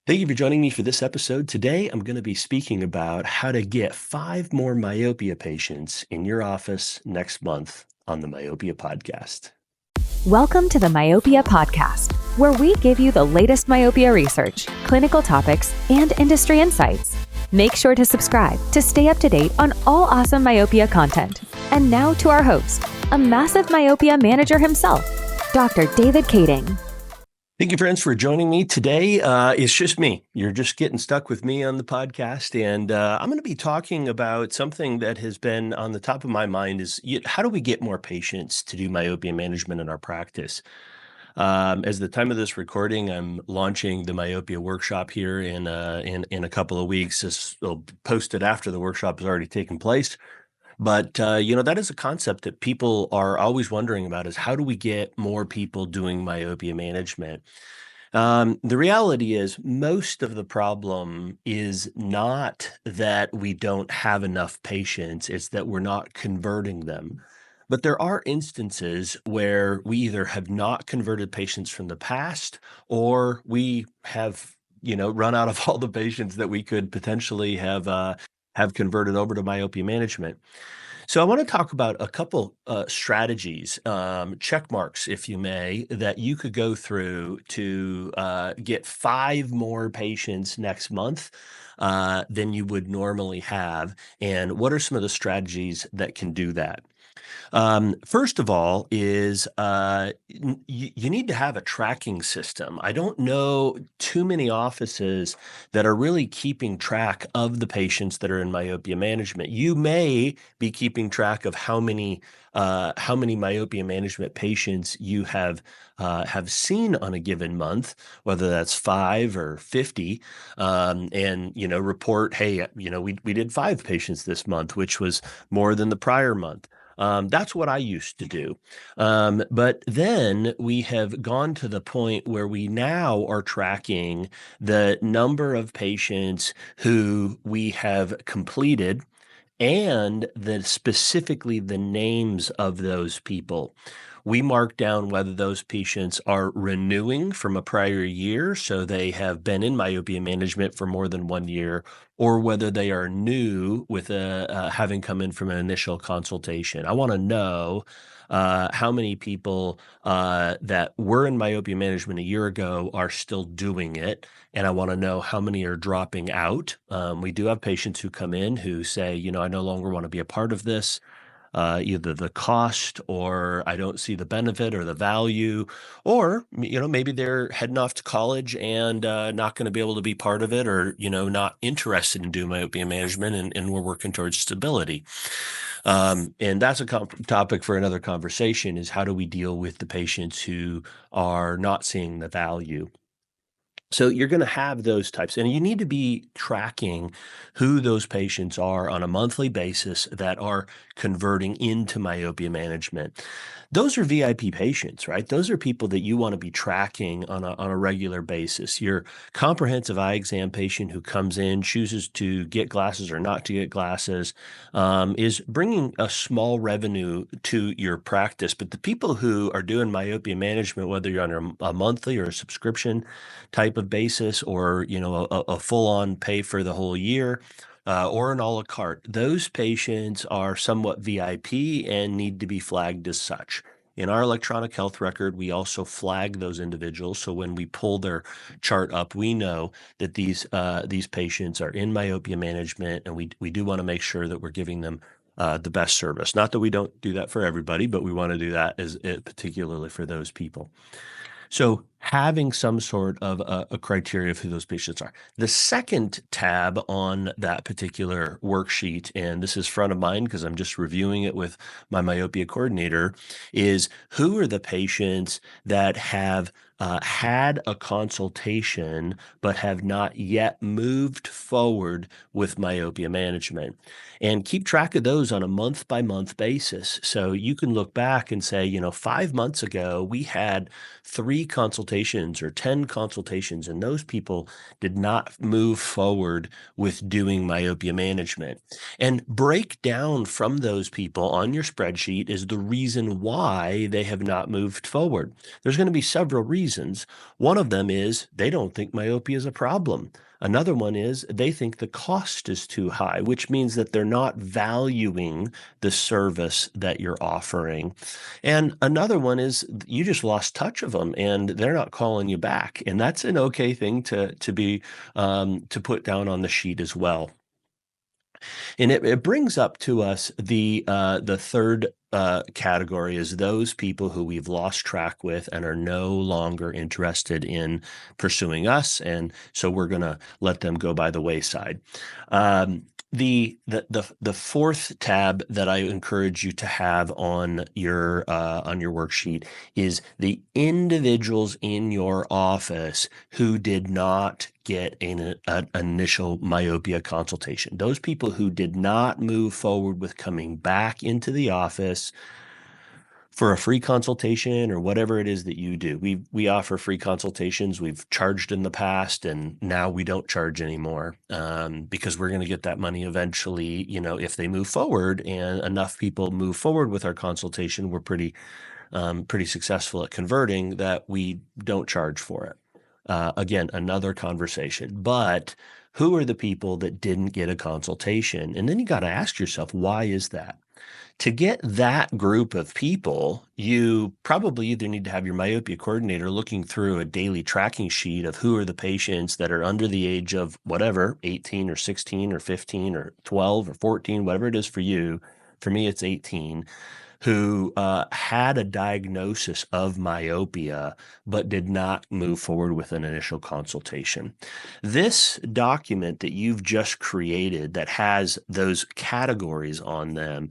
Thank you for joining me for this episode. Today, I'm going to be speaking about how to get 5 more myopia patients in your office next month on the Myopia Podcast. Welcome to the Myopia Podcast, where we give you the latest myopia research, clinical topics, and industry insights. Make sure to subscribe to stay up to date on all awesome myopia content. And now to our host, a massive myopia manager himself, Dr. David Kading. Thank you, friends, for joining me today. It's just me. You're just getting stuck with me on the podcast. And I'm going to be talking about something that has been on the top of my mind is how do we get more patients to do myopia management in our practice? As the time of this recording, I'm launching the myopia workshop here in a couple of weeks. This will be posted after the workshop has already taken place. But, that is a concept that people are always wondering about is how do we get more people doing myopia management? The reality is most of the problem is not that we don't have enough patients, it's that we're not converting them. But there are instances where we either have not converted patients from the past or we have, run out of all the patients that we could potentially have converted over to myopia management. So I want to talk about a couple strategies, check marks, if you may, that you could go through to get 5 more patients next month than you would normally have. And what are some of the strategies that can do that? First of all is you need to have a tracking system. I don't know too many offices that are really keeping track of the patients that are in myopia management. You may be keeping track of how many myopia management patients you have seen on a given month, whether that's 5 or 50, and report, hey, we did 5 patients this month, which was more than the prior month. That's what I used to do. But then we have gone to the point where we now are tracking the number of patients who we have completed and specifically the names of those people. We mark down whether those patients are renewing from a prior year, so they have been in myopia management for more than 1 year, or whether they are new with having come in from an initial consultation. I want to know how many people that were in myopia management a year ago are still doing it, and I want to know how many are dropping out. We do have patients who come in who say, I no longer want to be a part of this. Either the cost or I don't see the benefit or the value, or, maybe they're heading off to college and not going to be able to be part of it or, not interested in doing myopia management and we're working towards stability. And that's a topic for another conversation is how do we deal with the patients who are not seeing the value? So you're going to have those types, and you need to be tracking who those patients are on a monthly basis that are converting into myopia management. Those are VIP patients, right? Those are people that you want to be tracking on a regular basis. Your comprehensive eye exam patient who comes in, chooses to get glasses or not to get glasses, is bringing a small revenue to your practice. But the people who are doing myopia management, whether you're on a monthly or a subscription type of basis or a full-on pay for the whole year or an a la carte, those patients are somewhat VIP and need to be flagged as such. In our electronic health record, we also flag those individuals. So when we pull their chart up, we know that these patients are in myopia management, and we do want to make sure that we're giving them the best service. Not that we don't do that for everybody, but we want to do that particularly for those people. So having some sort of a criteria of who those patients are. The second tab on that particular worksheet, and this is front of mind because I'm just reviewing it with my myopia coordinator, is who are the patients that have had a consultation but have not yet moved forward with myopia management. And keep track of those on a month by month basis. So you can look back and say, 5 months ago, we had 3 consultations consultations or 10 consultations, and those people did not move forward with doing myopia management. And break down from those people on your spreadsheet is the reason why they have not moved forward. There's going to be several reasons. One of them is they don't think myopia is a problem. Another one is they think the cost is too high, which means that they're not valuing the service that you're offering. And another one is you just lost touch of them and they're not calling you back. And that's an okay thing to put down on the sheet as well. And it brings up to us the third category is those people who we've lost track with and are no longer interested in pursuing us, and so we're going to let them go by the wayside. The fourth tab that I encourage you to have on your worksheet is the individuals in your office who did not get an initial myopia consultation. Those people who did not move forward with coming back into the office for a free consultation or whatever it is that you do. We offer free consultations. We've charged in the past, and now we don't charge anymore because we're going to get that money eventually. If they move forward and enough people move forward with our consultation, we're pretty successful at converting that we don't charge for it. Again, another conversation. But who are the people that didn't get a consultation? And then you got to ask yourself, why is that? To get that group of people, you probably either need to have your myopia coordinator looking through a daily tracking sheet of who are the patients that are under the age of whatever, 18 or 16 or 15 or 12 or 14, whatever it is for you. For me, it's 18. Who had a diagnosis of myopia but did not move forward with an initial consultation. This document that you've just created that has those categories on them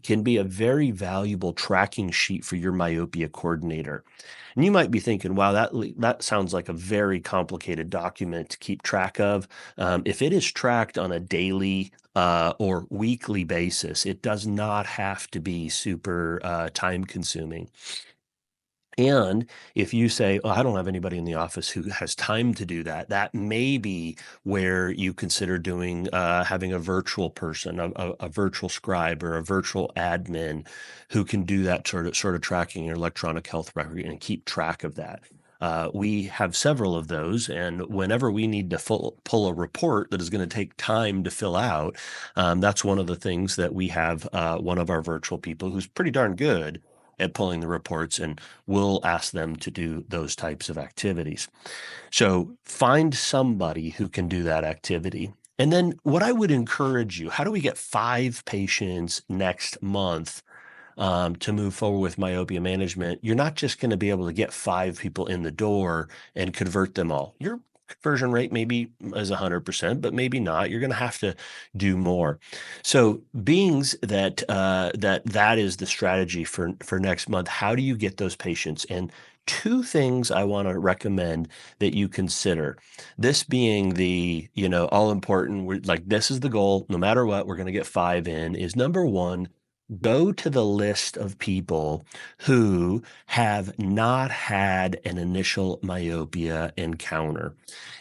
can be a very valuable tracking sheet for your myopia coordinator. And you might be thinking, wow, that sounds like a very complicated document to keep track of. If it is tracked on a daily or weekly basis, it does not have to be super time consuming. And if you say, oh, I don't have anybody in the office who has time to do that, that may be where you consider doing having a virtual person, a virtual scribe or a virtual admin who can do that sort of tracking your electronic health record and keep track of that. We have several of those, and whenever we need to pull a report that is going to take time to fill out, that's one of the things that we have one of our virtual people who's pretty darn good at pulling the reports, and we'll ask them to do those types of activities. So find somebody who can do that activity. And then what I would encourage you, how do we get 5 patients next month to move forward with myopia management? You're not just going to be able to get 5 people in the door and convert them all. Your conversion rate maybe is 100%, but maybe not. You're going to have to do more. So being that that is the strategy for next month, how do you get those patients? And 2 things I want to recommend that you consider. This being the, all important, like this is the goal, no matter what, we're going to get 5 in, is number 1, go to the list of people who have not had an initial myopia encounter.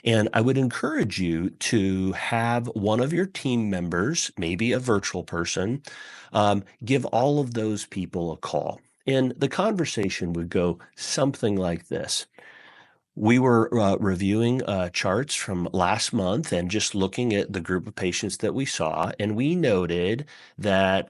And I would encourage you to have one of your team members, maybe a virtual person, give all of those people a call. And the conversation would go something like this. We were reviewing charts from last month and just looking at the group of patients that we saw, and we noted that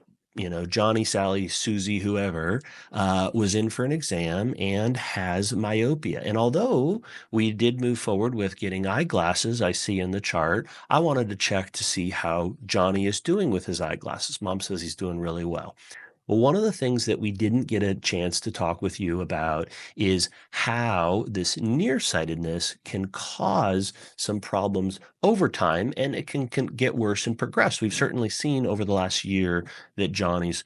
Johnny, Sally, Susie, whoever, was in for an exam and has myopia. And although we did move forward with getting eyeglasses, I see in the chart, I wanted to check to see how Johnny is doing with his eyeglasses. Mom says he's doing really well. Well, one of the things that we didn't get a chance to talk with you about is how this nearsightedness can cause some problems over time, and it can get worse and progress. We've certainly seen over the last year that Johnny's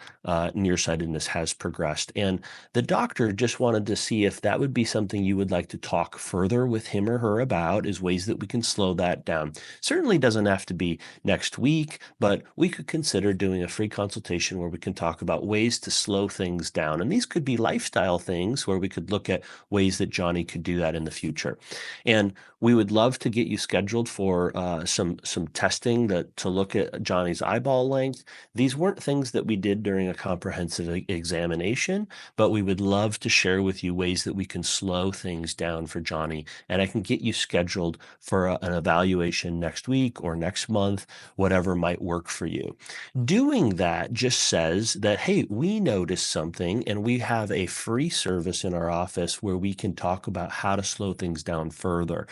nearsightedness has progressed. And the doctor just wanted to see if that would be something you would like to talk further with him or her about, as ways that we can slow that down. Certainly doesn't have to be next week, but we could consider doing a free consultation where we can talk about about ways to slow things down. And these could be lifestyle things where we could look at ways that Johnny could do that in the future. And we would love to get you scheduled for some testing to look at Johnny's eyeball length. These weren't things that we did during a comprehensive examination, but we would love to share with you ways that we can slow things down for Johnny. And I can get you scheduled for an evaluation next week or next month, whatever might work for you. Doing that just says that, hey, we noticed something and we have a free service in our office where we can talk about how to slow things down further.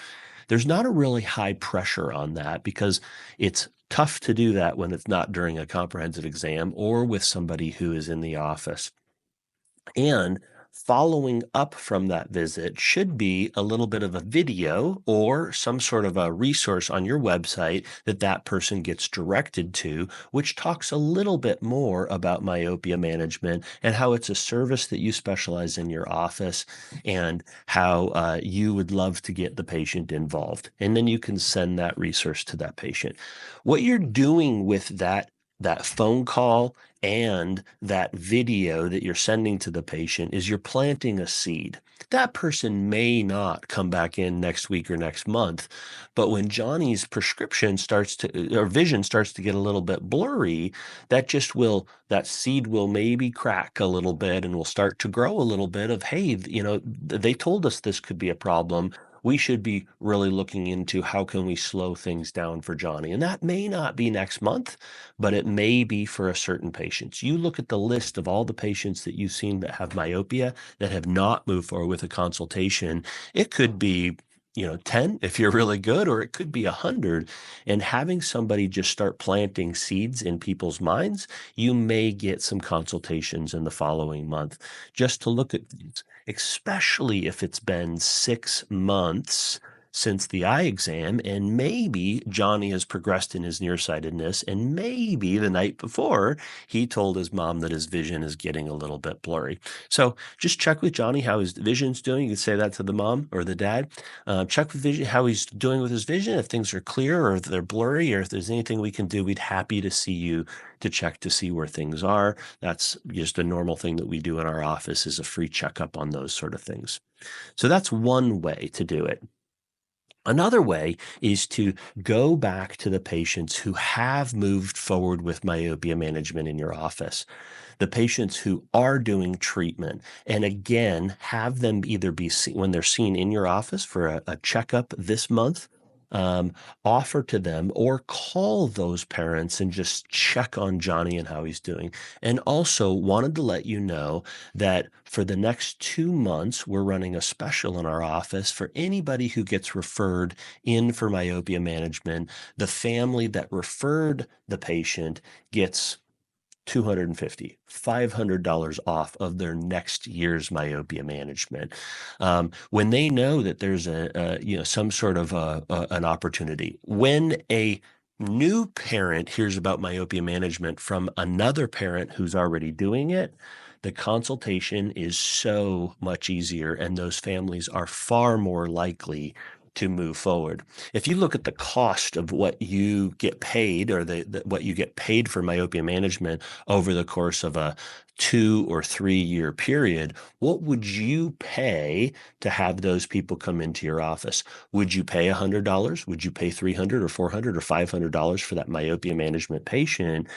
There's not a really high pressure on that because it's tough to do that when it's not during a comprehensive exam or with somebody who is in the office. And following up from that visit should be a little bit of a video or some sort of a resource on your website that person gets directed to, which talks a little bit more about myopia management and how it's a service that you specialize in your office and how you would love to get the patient involved. And then you can send that resource to that patient. What you're doing with that phone call and that video that you're sending to the patient is you're planting a seed. That person may not come back in next week or next month, but when Johnny's prescription or vision starts to get a little bit blurry, that seed will maybe crack a little bit and will start to grow a little bit of, hey, they told us this could be a problem. We should be really looking into how can we slow things down for Johnny. And that may not be next month, but it may be for a certain patient. You look at the list of all the patients that you've seen that have myopia that have not moved forward with a consultation. It could be 10 if you're really good, or it could be 100. And having somebody just start planting seeds in people's minds, you may get some consultations in the following month just to look at things, especially if it's been 6 months since the eye exam, and maybe Johnny has progressed in his nearsightedness, and maybe the night before he told his mom that his vision is getting a little bit blurry. So just check with Johnny how his vision's doing. You can say that to the mom or the dad. Check with vision how he's doing with his vision. If things are clear or if they're blurry or if there's anything we can do, we'd happy to see you to check to see where things are. That's just a normal thing that we do in our office, is a free checkup on those sort of things. So that's one way to do it. Another way is to go back to the patients who have moved forward with myopia management in your office, the patients who are doing treatment, and again, have them either be seen when they're seen in your office for a checkup this month. Offer to them or call those parents and just check on Johnny and how he's doing. And also wanted to let you know that for the next 2 months, we're running a special in our office for anybody who gets referred in for myopia management. The family that referred the patient gets $250, $500 off of their next year's myopia management. When they know that there's some sort of an opportunity. When a new parent hears about myopia management from another parent who's already doing it, the consultation is so much easier, and those families are far more likely to move forward. If you look at the cost of what you get paid, or what you get paid for myopia management over the course of a 2 or 3 year period, what would you pay to have those people come into your office? Would you pay $100? Would you pay $300 or $400 or $500 for that myopia management patient?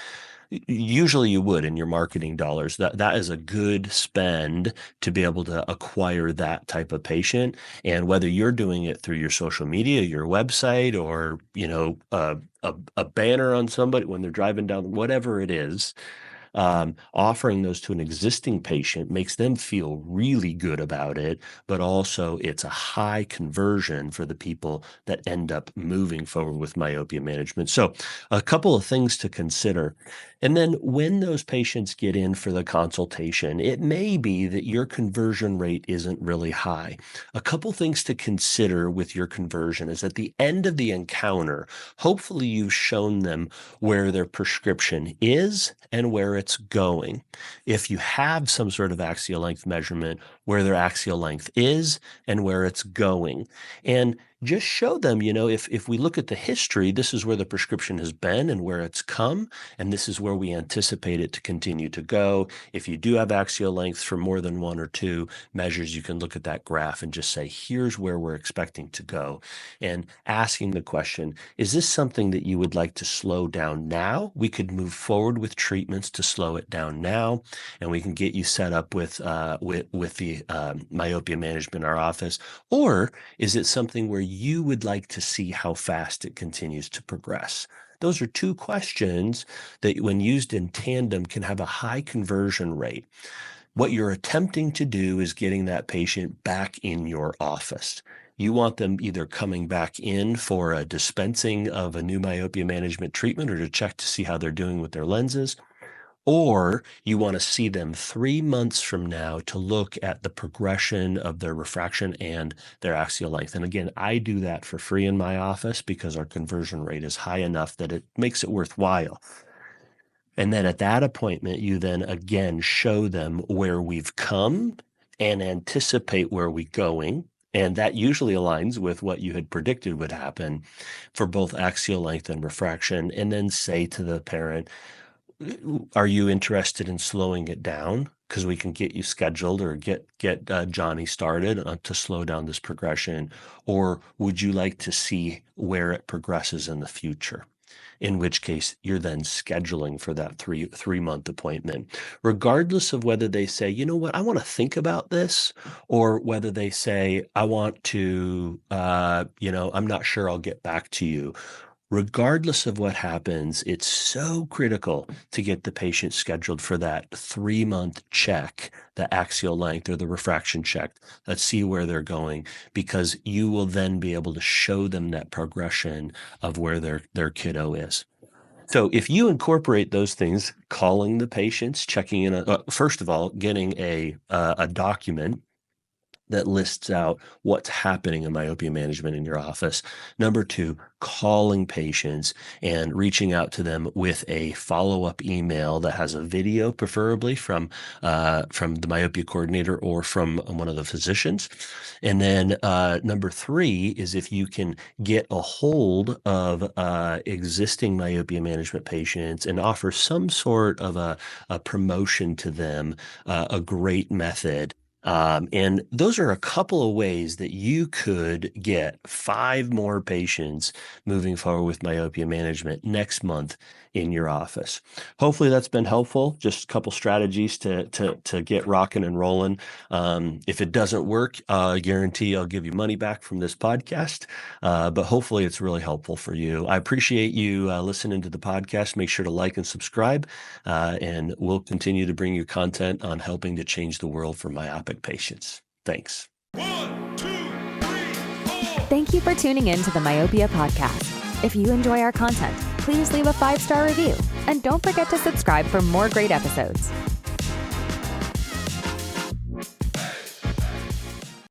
Usually you would in your marketing dollars. That is a good spend to be able to acquire that type of patient. And whether you're doing it through your social media, your website, or a banner on somebody when they're driving down, whatever it is, offering those to an existing patient makes them feel really good about it, but also it's a high conversion for the people that end up moving forward with myopia management. So a couple of things to consider. And then when those patients get in for the consultation, it may be that your conversion rate isn't really high. A couple things to consider with your conversion is at the end of the encounter, hopefully you've shown them where their prescription is and where it's going. If you have some sort of axial length measurement, where their axial length is and where it's going. And just show them, if we look at the history, this is where the prescription has been and where it's come, and this is where we anticipate it to continue to go. If you do have axial length for more than one or two measures, you can look at that graph and just say, here's where we're expecting to go. And asking the question, is this something that you would like to slow down now? We could move forward with treatments to slow it down now, and we can get you set up with the myopia management in our office. Or is it something where you would like to see how fast it continues to progress? Those are two questions that, when used in tandem, can have a high conversion rate. What you're attempting to do is getting that patient back in your office. You want them either coming back in for a dispensing of a new myopia management treatment or to check to see how they're doing with their lenses, or you want to see them 3 months from now to look at the progression of their refraction and their axial length. And again, I do that for free in my office because our conversion rate is high enough that it makes it worthwhile. And then at that appointment, you then again show them where we've come and anticipate where we're going. And that usually aligns with what you had predicted would happen for both axial length and refraction. And then say to the parent, are you interested in slowing it down? Because we can get you scheduled or get Johnny started to slow down this progression. Or would you like to see where it progresses in the future? In which case you're then scheduling for that three-month appointment, regardless of whether they say, you know what, I want to think about this, or whether they say, I want to, I'm not sure, I'll get back to you. Regardless of what happens, it's so critical to get the patient scheduled for that 3-month check, the axial length or the refraction check. Let's see where they're going, because you will then be able to show them that progression of where their kiddo is. So if you incorporate those things, calling the patients, checking in, first of all, getting a document that lists out what's happening in myopia management in your office. Number 2, calling patients and reaching out to them with a follow-up email that has a video, preferably from the myopia coordinator or from one of the physicians. And then number 3 is if you can get a hold of existing myopia management patients and offer some sort of a promotion to them, a great method. And those are a couple of ways that you could get 5 more patients moving forward with myopia management next month in your office. Hopefully that's been helpful. Just a couple strategies to get rocking and rolling. If it doesn't work, I guarantee I'll give you money back from this podcast. But hopefully it's really helpful for you. I appreciate you listening to the podcast. Make sure to like and subscribe, and we'll continue to bring you content on helping to change the world for myopic patients. Thanks. 1, 2, 3, 4. Thank you for tuning in to the Myopia Podcast. If you enjoy our content, please leave a 5-star review and don't forget to subscribe for more great episodes.